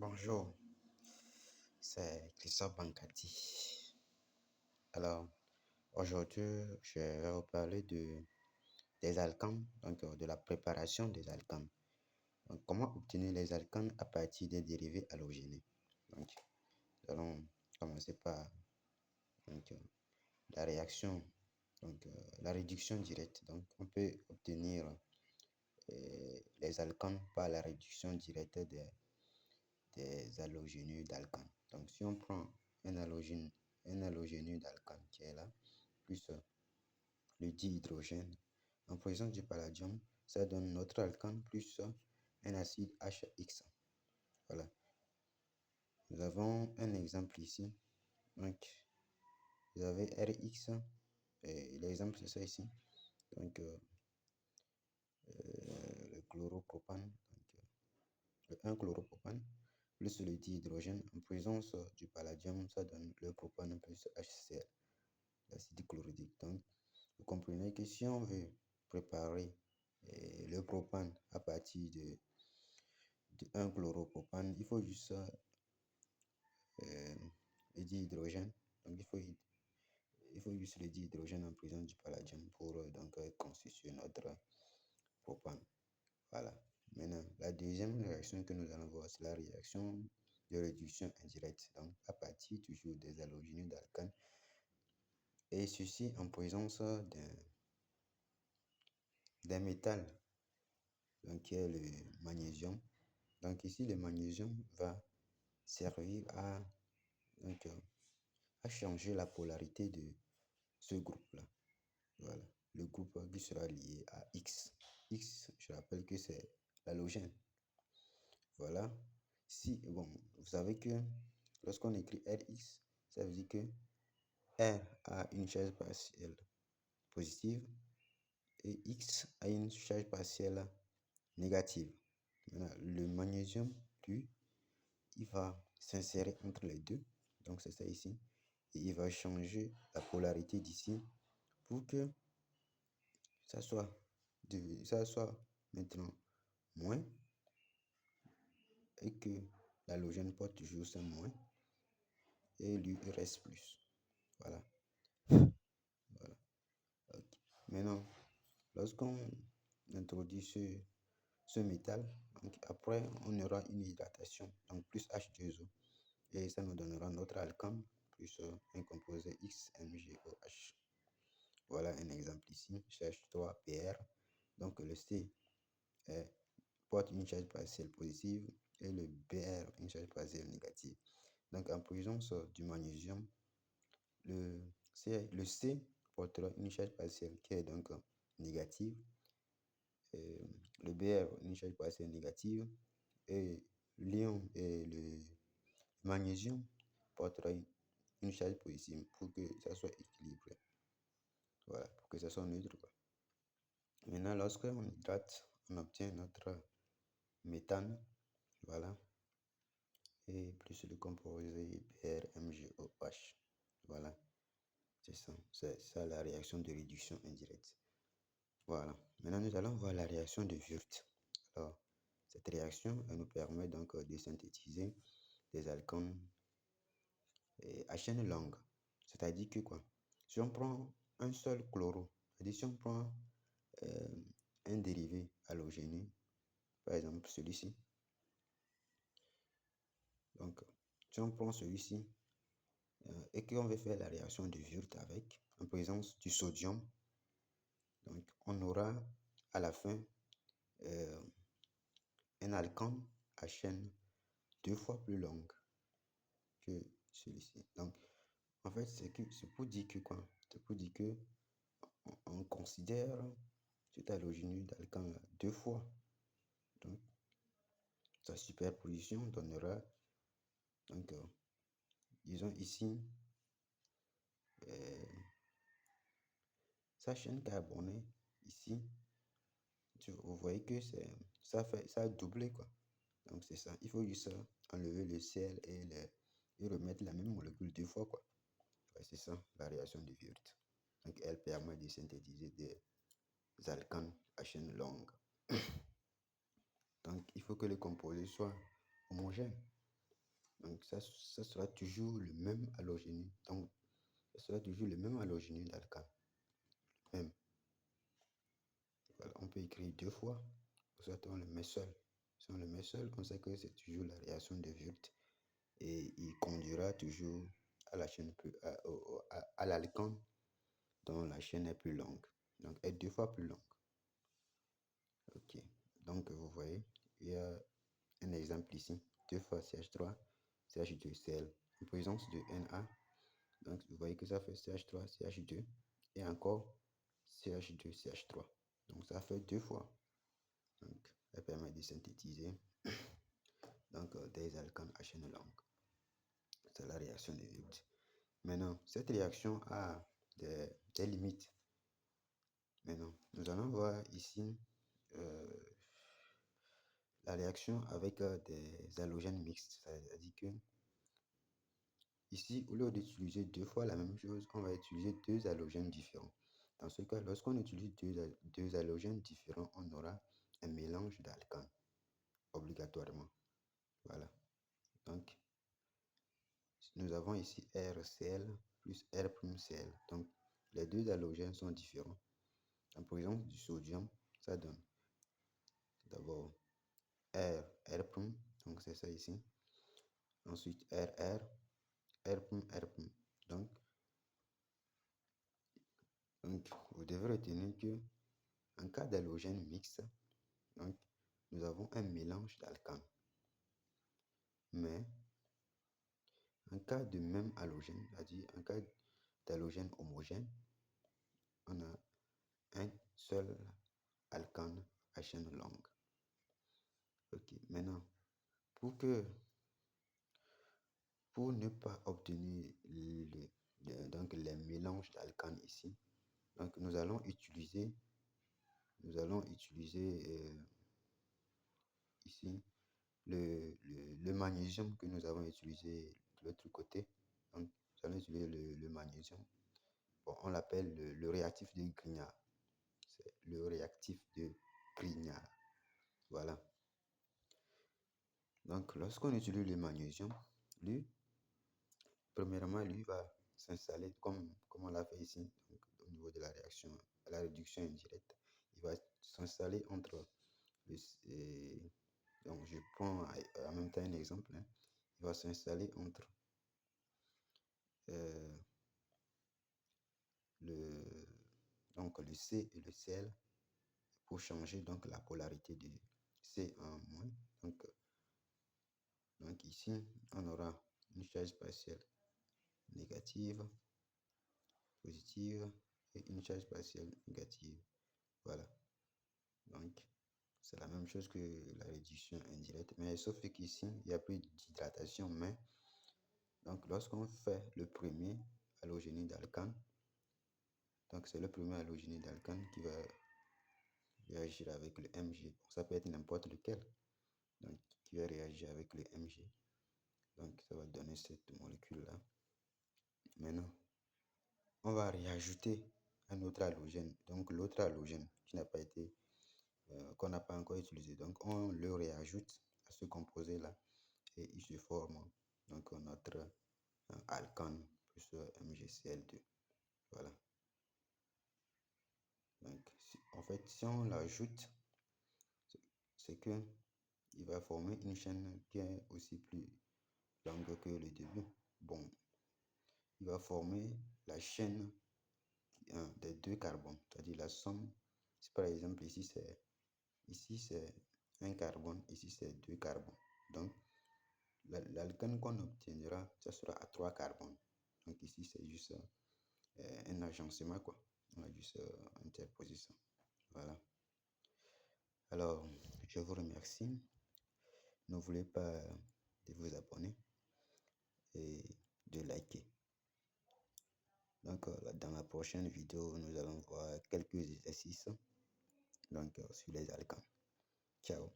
Bonjour, c'est Christophe Bancati. Alors, aujourd'hui, je vais vous parler des alcanes, de la préparation des alcanes. Donc, comment obtenir les alcanes à partir des dérivés halogénés. Donc, nous allons commencer par donc, la réaction, la réduction directe. Donc, on peut obtenir les alcanes par la réduction directe des halogénures d'alcanes. Donc, si on prend un halogénure d'alcane qui est là, plus le dihydrogène en présence du palladium, ça donne notre alcane plus un acide HX. Voilà. Nous avons un exemple ici. Donc, vous avez RX, et l'exemple c'est ça ici. Donc, le chloropropane, le 1-chloropropane, plus le dihydrogène en présence du palladium, ça donne le propane plus HCl, l'acide chlorhydrique. Donc, vous comprenez que si on veut préparer le propane à partir de 1-chloropropane, il faut juste le dihydrogène. Donc, il faut juste le dihydrogène en présence du palladium pour constituer notre propane. Voilà. Maintenant, la deuxième réaction que nous allons voir, c'est la réaction de réduction indirecte. Donc, à partir toujours des halogénures d'alcane. Et ceci en présence d'un métal, donc qui est le magnésium. Donc ici, le magnésium va servir à changer la polarité de ce groupe-là. Voilà. Le groupe qui sera lié à X. X, je rappelle que c'est l'halogène. Voilà. Si, bon, vous savez que lorsqu'on écrit Rx, ça veut dire que R a une charge partielle positive et X a une charge partielle négative. Maintenant, le magnésium, lui, il va s'insérer entre les deux. Donc, c'est ça ici. Et il va changer la polarité d'ici pour que ça soit maintenant moins et que l'halogène porte toujours ce moins et lui il reste plus. Voilà. Voilà. Okay. Maintenant, lorsqu'on introduit ce métal, donc après on aura une hydratation, donc plus H2O. Et ça nous donnera notre alcane plus un composé XMGOH. Voilà un exemple ici, charge 3PR. Donc le C porte une charge partielle positive et le BR une charge partielle négative. Donc en présence du magnésium, le C portera une charge partielle qui est donc négative, le BR une charge partielle négative et l'ion et le magnésium portera une charge positive pour que ça soit équilibré. Voilà, pour que ça soit neutre, quoi. Maintenant, lorsqu'on hydrate, on obtient notre méthane. Voilà. Et plus le composé BRMGOH. Voilà. C'est ça. C'est ça la réaction de réduction indirecte. Voilà. Maintenant, nous allons voir la réaction de Wurth. Alors, cette réaction, elle nous permet donc de synthétiser des alcanes à chaîne longue. C'est-à-dire que quoi? Si on prend un seul chloro, c'est-à-dire si on prend un dérivé halogéné, par exemple celui-ci. Donc, si on prend celui-ci et qu'on veut faire la réaction de Wurth avec, en présence du sodium, donc on aura à la fin un alcane à chaîne 2 fois plus longue que celui-ci. Donc, en fait, c'est pour dire que quoi? C'est pour dire que on considère cette halogénure d'alcane 2 fois. Donc, sa superposition donnera, donc, disons ici, sa chaîne carbonée, ici, vous voyez que ça a doublé, quoi. Donc, c'est ça. Il faut juste enlever le Cl et remettre la même molécule 2 fois, quoi. Ouais, c'est ça, la réaction de Wurth. Donc, elle permet de synthétiser des alcanes à chaîne longue. Donc, il faut que les composés soient homogènes. Donc, ça sera toujours le même halogénure. Donc, ça sera toujours le même halogénure d'alcane. Même. Voilà, on peut écrire 2 fois. Soit on le met seul. Si on le met seul, on sait que c'est toujours la réaction de Wurth. Et il conduira toujours à la chaîne à l'alcane dont la chaîne est plus longue. Donc, est 2 fois plus longue. Ok. Donc, vous voyez, il y a un exemple ici. 2 fois CH3, CH2Cl. En présence de Na. Donc, vous voyez que ça fait CH3, CH2. Et encore CH2, CH3. Donc, ça fait 2 fois. Donc, ça permet de synthétiser donc, des alcanes à chaîne longue. C'est la réaction de Wurth. Maintenant, cette réaction a des limites. Maintenant, nous allons voir ici la réaction avec des halogènes mixtes. C'est-à-dire que ici, au lieu d'utiliser 2 fois la même chose, on va utiliser 2 halogènes différents. Dans ce cas, lorsqu'on utilise deux halogènes différents, on aura un mélange d'alcanes, obligatoirement. Voilà. Donc, nous avons ici RCl plus R'(Cl). Donc, les 2 halogènes sont différents. En présence du sodium, ça donne d'abord R', donc c'est ça ici. Ensuite, RR, R'. Donc, vous devrez retenir que en cas d'halogène mixte, donc, nous avons un mélange d'alcanes. Mais en cas de même halogène, c'est-à-dire en cas d'halogène homogène, on a un seul alcane à chaîne longue. Ok, maintenant, pour ne pas obtenir donc les mélanges d'alcanes ici, donc nous allons utiliser ici le magnésium que nous avons utilisé de l'autre côté. Donc, nous allons utiliser le magnésium. Bon, on l'appelle le réactif de Grignard. C'est le réactif de Grignard. Voilà. Donc, lorsqu'on utilise le magnésium, lui, premièrement, lui va s'installer comme on l'a fait ici, donc, au niveau de la réaction, la réduction indirecte. Il va s'installer entre donc je prends en même temps un exemple. Hein. Il va s'installer entre le C et le Cl pour changer donc la polarité de C en moins. Donc ici, on aura une charge partielle négative, positive et une charge partielle négative. Voilà. Donc, c'est la même chose que la réduction indirecte, mais sauf qu'ici, il n'y a plus d'hydratation. Mais donc, lorsqu'on fait le premier halogénure d'alcane, donc c'est le premier halogénure d'alcane qui va réagir avec le Mg. Ça peut être n'importe lequel. Donc, qui va réagir avec le Mg. Donc, ça va donner cette molécule-là. Maintenant, on va réajouter un autre halogène. Donc, l'autre halogène qui n'a pas été, qu'on n'a pas encore utilisé. Donc, on le réajoute à ce composé-là et il se forme donc notre alcane plus MgCl2. Voilà. Donc, en fait, si on l'ajoute, c'est que il va former une chaîne qui est aussi plus longue que le début. Bon, il va former la chaîne des 2 carbones, c'est-à-dire la somme. Si par exemple ici c'est 1 carbone, ici c'est 2 carbones. Donc l'alcane qu'on obtiendra, ça sera à 3 carbones. Donc ici c'est juste un agencement quoi. On a juste interposition. Voilà. Alors, je vous remercie. N'oubliez pas de vous abonner et de liker. Donc, dans la prochaine vidéo, nous allons voir quelques exercices donc, sur les alcanes. Ciao.